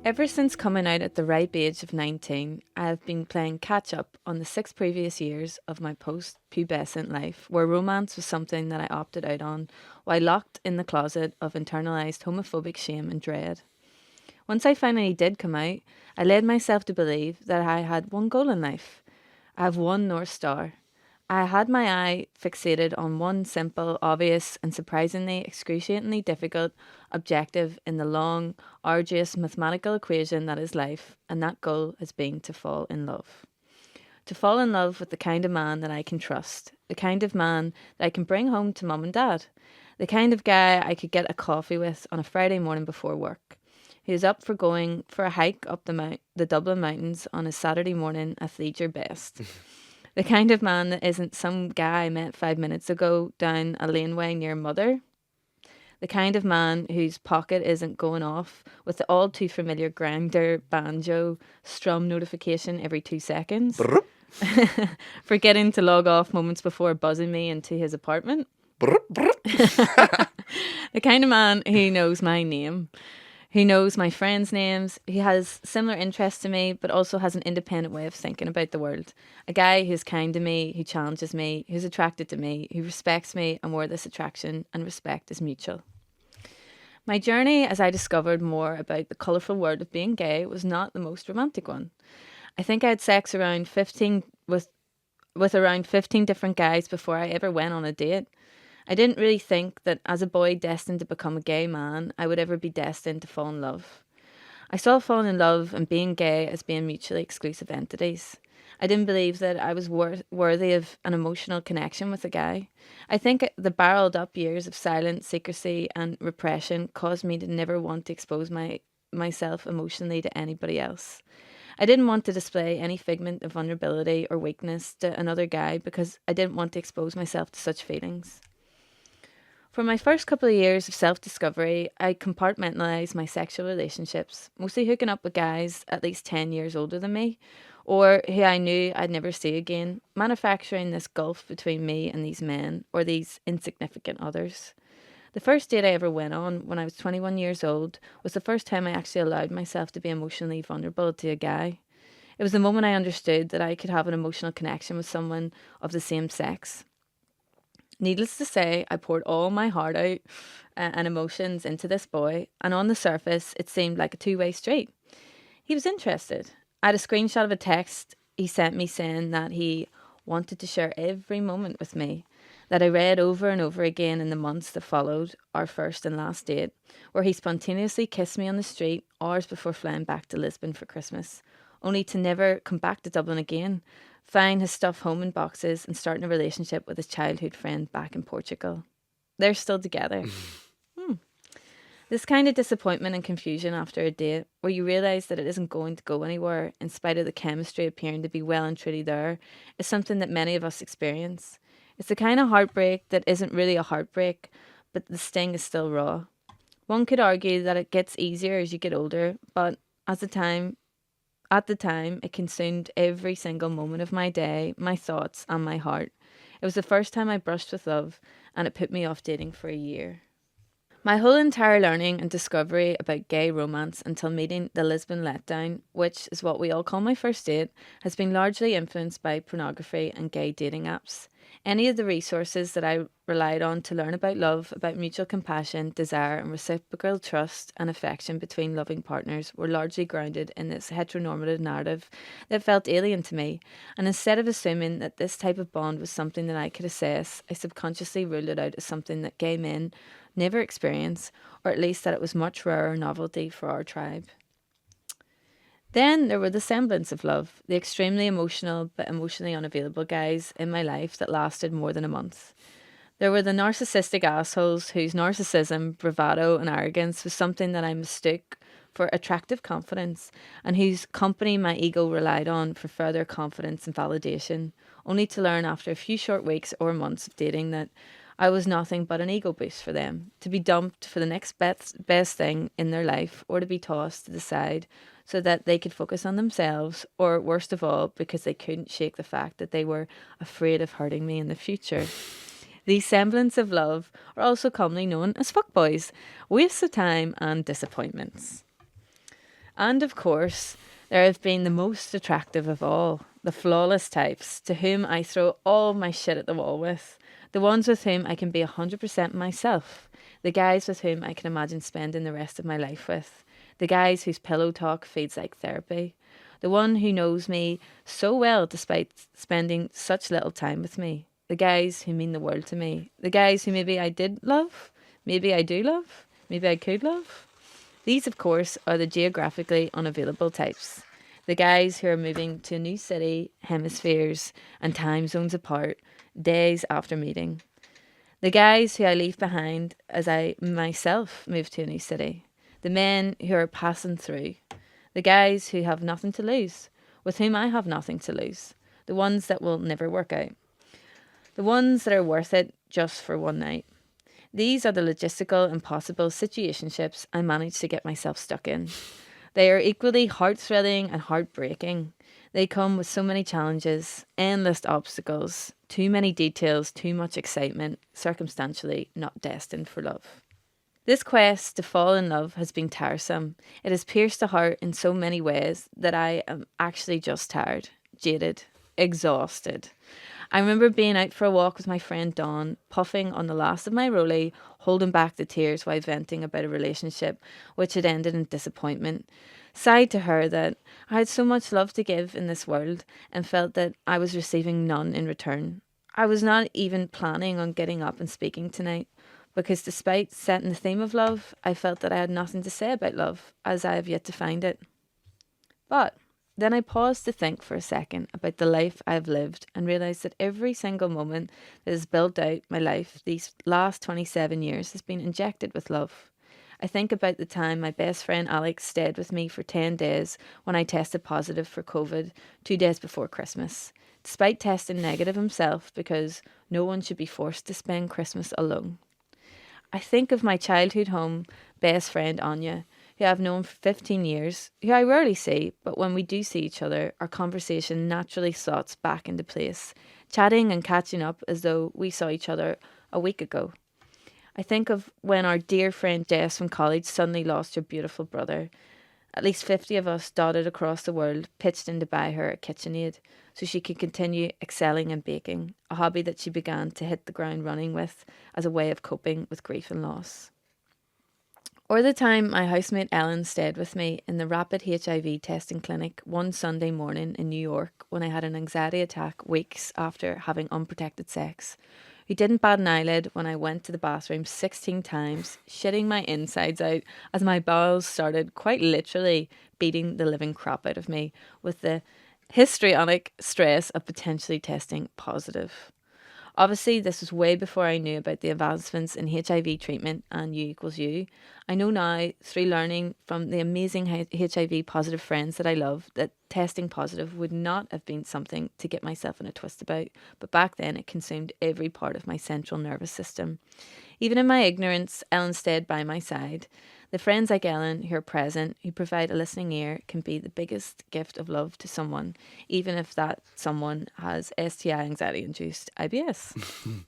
Ever since coming out at the ripe age of 19, I have been playing catch up on the 6 previous years of my post pubescent life, where romance was something that I opted out on while locked in the closet of internalized homophobic shame and dread. Once I finally did come out, I led myself to believe that I had one goal in life. I have one North Star. I had my eye fixated on one simple, obvious, and surprisingly excruciatingly difficult objective in the long, arduous mathematical equation that is life, and that goal has been to fall in love. To fall in love with the kind of man that I can trust, the kind of man that I can bring home to mum and dad, the kind of guy I could get a coffee with on a Friday morning before work, who is up for going for a hike up the Dublin mountains on a Saturday morning at leisure best. The kind of man that isn't some guy I met 5 minutes ago down a laneway near Mother. The kind of man whose pocket isn't going off with the all too familiar grinder banjo strum notification every 2 seconds. Brrr, Forgetting to log off moments before buzzing me into his apartment. brrr, brrr. The kind of man who knows my name, who knows my friends' names, who has similar interests to me, but also has an independent way of thinking about the world. A guy who's kind to me, who challenges me, who's attracted to me, who respects me, and where this attraction and respect is mutual. My journey as I discovered more about the colourful world of being gay was not the most romantic one. I think I had sex around 15 with around 15 different guys before I ever went on a date. I didn't really think that as a boy destined to become a gay man, I would ever be destined to fall in love. I saw falling in love and being gay as being mutually exclusive entities. I didn't believe that I was worthy of an emotional connection with a guy. I think the barreled up years of silence, secrecy, and repression caused me to never want to expose myself emotionally to anybody else. I didn't want to display any figment of vulnerability or weakness to another guy because I didn't want to expose myself to such feelings. For my first couple of years of self-discovery, I compartmentalised my sexual relationships, mostly hooking up with guys at least 10 years older than me, or who I knew I'd never see again, manufacturing this gulf between me and these men, or these insignificant others. The first date I ever went on, when I was 21 years old, was the first time I actually allowed myself to be emotionally vulnerable to a guy. It was the moment I understood that I could have an emotional connection with someone of the same sex. Needless to say, I poured all my heart out and emotions into this boy, and on the surface, it seemed like a two-way street. He was interested. I had a screenshot of a text he sent me saying that he wanted to share every moment with me, that I read over and over again in the months that followed our first and last date, where he spontaneously kissed me on the street hours before flying back to Lisbon for Christmas, only to never come back to Dublin again, find his stuff home in boxes and starting a relationship with his childhood friend back in Portugal. They're still together. This kind of disappointment and confusion after a date, where you realise that it isn't going to go anywhere in spite of the chemistry appearing to be well and truly there, is something that many of us experience. It's the kind of heartbreak that isn't really a heartbreak, but the sting is still raw. One could argue that it gets easier as you get older, but at the time, it consumed every single moment of my day, my thoughts, and my heart. It was the first time I brushed with love, and it put me off dating for a year. My whole entire learning and discovery about gay romance until meeting the Lisbon letdown, which is what we all call my first date, has been largely influenced by pornography and gay dating apps. Any of the resources that I relied on to learn about love, about mutual compassion, desire, and reciprocal trust and affection between loving partners were largely grounded in this heteronormative narrative that felt alien to me. And instead of assuming that this type of bond was something that I could assess, I subconsciously ruled it out as something that gay men never experience, or at least that it was much rarer novelty for our tribe. Then there were the semblance of love, the extremely emotional but emotionally unavailable guys in my life that lasted more than a month. There were the narcissistic assholes whose narcissism, bravado, and arrogance was something that I mistook for attractive confidence, and whose company my ego relied on for further confidence and validation, only to learn after a few short weeks or months of dating that I was nothing but an ego boost for them, to be dumped for the next best thing in their life, or to be tossed to the side so that they could focus on themselves, or worst of all, because they couldn't shake the fact that they were afraid of hurting me in the future. These semblance of love are also commonly known as fuckboys, wastes of time and disappointments. And of course, there have been the most attractive of all, the flawless types, to whom I throw all my shit at the wall with. The ones with whom I can be 100% myself. The guys with whom I can imagine spending the rest of my life with. The guys whose pillow talk feels like therapy. The one who knows me so well despite spending such little time with me. The guys who mean the world to me. The guys who maybe I did love, maybe I do love, maybe I could love. These, of course, are the geographically unavailable types. The guys who are moving to a new city, hemispheres, and time zones apart, days after meeting. The guys who I leave behind as I myself move to a new city. The men who are passing through. The guys who have nothing to lose, with whom I have nothing to lose. The ones that will never work out. The ones that are worth it just for one night. These are the logistical impossible situationships I managed to get myself stuck in. They are equally heart-thrilling and heartbreaking. They come with so many challenges, endless obstacles, too many details, too much excitement, circumstantially not destined for love. This quest to fall in love has been tiresome. It has pierced the heart in so many ways that I am actually just tired, jaded, exhausted. I remember being out for a walk with my friend Dawn, puffing on the last of my rollie, holding back the tears while venting about a relationship which had ended in disappointment. Sighed to her that I had so much love to give in this world and felt that I was receiving none in return. I was not even planning on getting up and speaking tonight, because despite setting the theme of love, I felt that I had nothing to say about love, as I have yet to find it. But then I paused to think for a second about the life I have lived and realised that every single moment that has built out my life these last 27 years has been injected with love. I think about the time my best friend Alex stayed with me for 10 days when I tested positive for COVID 2 days before Christmas, despite testing negative himself, because no one should be forced to spend Christmas alone. I think of my childhood home best friend Anya, who I've known for 15 years, who I rarely see, but when we do see each other, our conversation naturally slots back into place, chatting and catching up as though we saw each other a week ago. I think of when our dear friend Jess from college suddenly lost her beautiful brother. At least 50 of us dotted across the world pitched in to buy her a KitchenAid so she could continue excelling in baking, a hobby that she began to hit the ground running with as a way of coping with grief and loss. Or the time my housemate Ellen stayed with me in the rapid HIV testing clinic one Sunday morning in New York when I had an anxiety attack weeks after having unprotected sex. Who didn't bat an eyelid when I went to the bathroom 16 times, shitting my insides out as my bowels started quite literally beating the living crap out of me with the histrionic stress of potentially testing positive. Obviously, this was way before I knew about the advancements in HIV treatment and U equals U. I know now, through learning from the amazing HIV positive friends that I love, that testing positive would not have been something to get myself in a twist about, but back then it consumed every part of my central nervous system. Even in my ignorance, Ellen stayed by my side. The friends like Ellen who are present, who provide a listening ear, can be the biggest gift of love to someone, even if that someone has STI anxiety-induced IBS.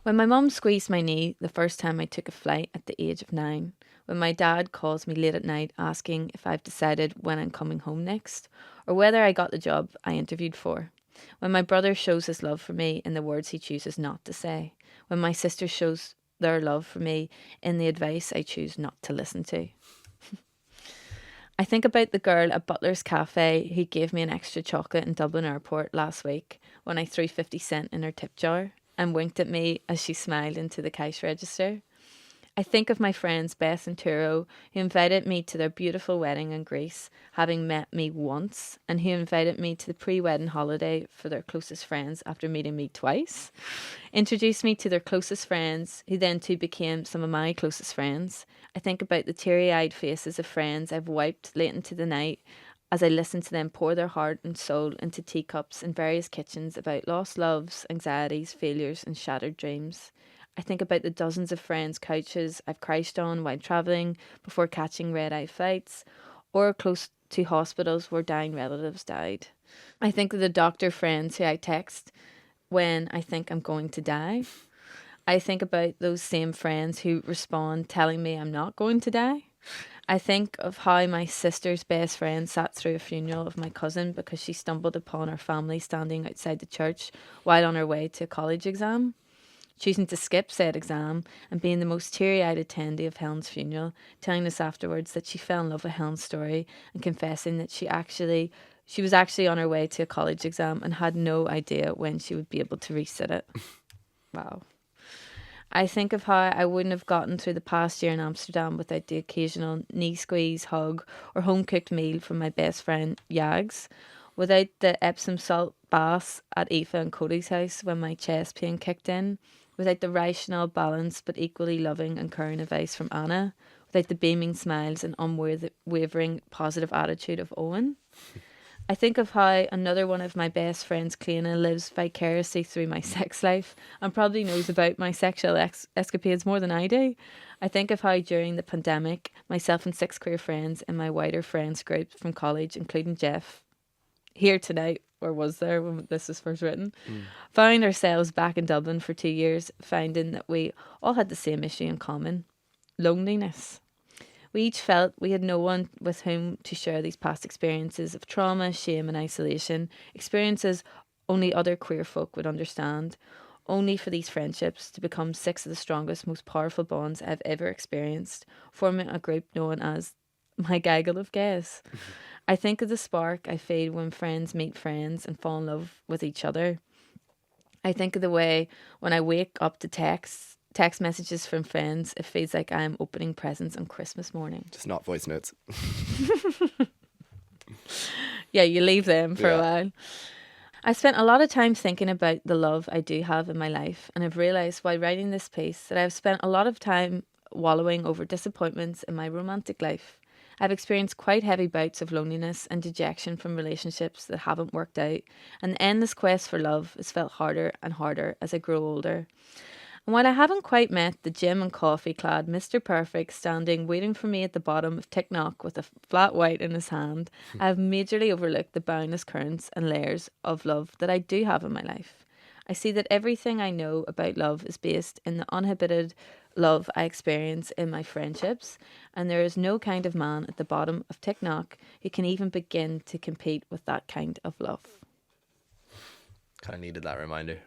When my mum squeezed my knee the first time I took a flight at the age of 9, when my dad calls me late at night asking if I've decided when I'm coming home next, or whether I got the job I interviewed for, when my brother shows his love for me in the words he chooses not to say, when my sister shows their love for me in the advice I choose not to listen to. I think about the girl at Butler's Cafe who gave me an extra chocolate in Dublin Airport last week when I threw 50 cents in her tip jar and winked at me as she smiled into the cash register. I think of my friends Beth and Turo, who invited me to their beautiful wedding in Greece, having met me once, and who invited me to the pre-wedding holiday for their closest friends after meeting me twice. Introduced me to their closest friends, who then too became some of my closest friends. I think about the teary-eyed faces of friends I've wiped late into the night as I listen to them pour their heart and soul into teacups in various kitchens about lost loves, anxieties, failures, and shattered dreams. I think about the dozens of friends' couches I've crashed on while travelling before catching red-eye flights, or close to hospitals where dying relatives died. I think of the doctor friends who I text when I think I'm going to die. I think about those same friends who respond telling me I'm not going to die. I think of how my sister's best friend sat through a funeral of my cousin because she stumbled upon her family standing outside the church while on her way to a college exam. Choosing to skip said exam and being the most teary-eyed attendee of Helen's funeral, telling us afterwards that she fell in love with Helen's story and confessing that she was actually on her way to a college exam and had no idea when she would be able to resit it. Wow. I think of how I wouldn't have gotten through the past year in Amsterdam without the occasional knee squeeze, hug, or home cooked meal from my best friend Yags, without the Epsom salt baths at Aoife and Cody's house when my chest pain kicked in, without the rational, balanced but equally loving and caring advice from Anna, without the beaming smiles and unwavering positive attitude of Owen. I think of how another one of my best friends, Cleana, lives vicariously through my sex life and probably knows about my sexual escapades more than I do. I think of how during the pandemic, myself and 6 queer friends and my wider friends group from college, including Jeff, here tonight, or was there when this was first written, found ourselves back in Dublin for 2 years, finding that we all had the same issue in common: loneliness. We each felt we had no one with whom to share these past experiences of trauma, shame, and isolation, experiences only other queer folk would understand, only for these friendships to become 6 of the strongest, most powerful bonds I've ever experienced, forming a group known as my gaggle of gays. I think of the spark I feel when friends meet friends and fall in love with each other. I think of the way when I wake up to text messages from friends, it feels like I'm opening presents on Christmas morning. Just not voice notes. Yeah, you leave them for a Yeah. while. I spent a lot of time thinking about the love I do have in my life, and I've realised while writing this piece that I've spent a lot of time wallowing over disappointments in my romantic life. I've experienced quite heavy bouts of loneliness and dejection from relationships that haven't worked out, and the endless quest for love has felt harder and harder as I grow older. And while I haven't quite met the gym and coffee clad Mr. Perfect standing waiting for me at the bottom of Ticknock with a flat white in his hand, I have majorly overlooked the boundless currents and layers of love that I do have in my life. I see that everything I know about love is based in the uninhibited love I experience in my friendships, and there is no kind of man at the bottom of Ticknock who can even begin to compete with that kind of love. Kind of needed that reminder.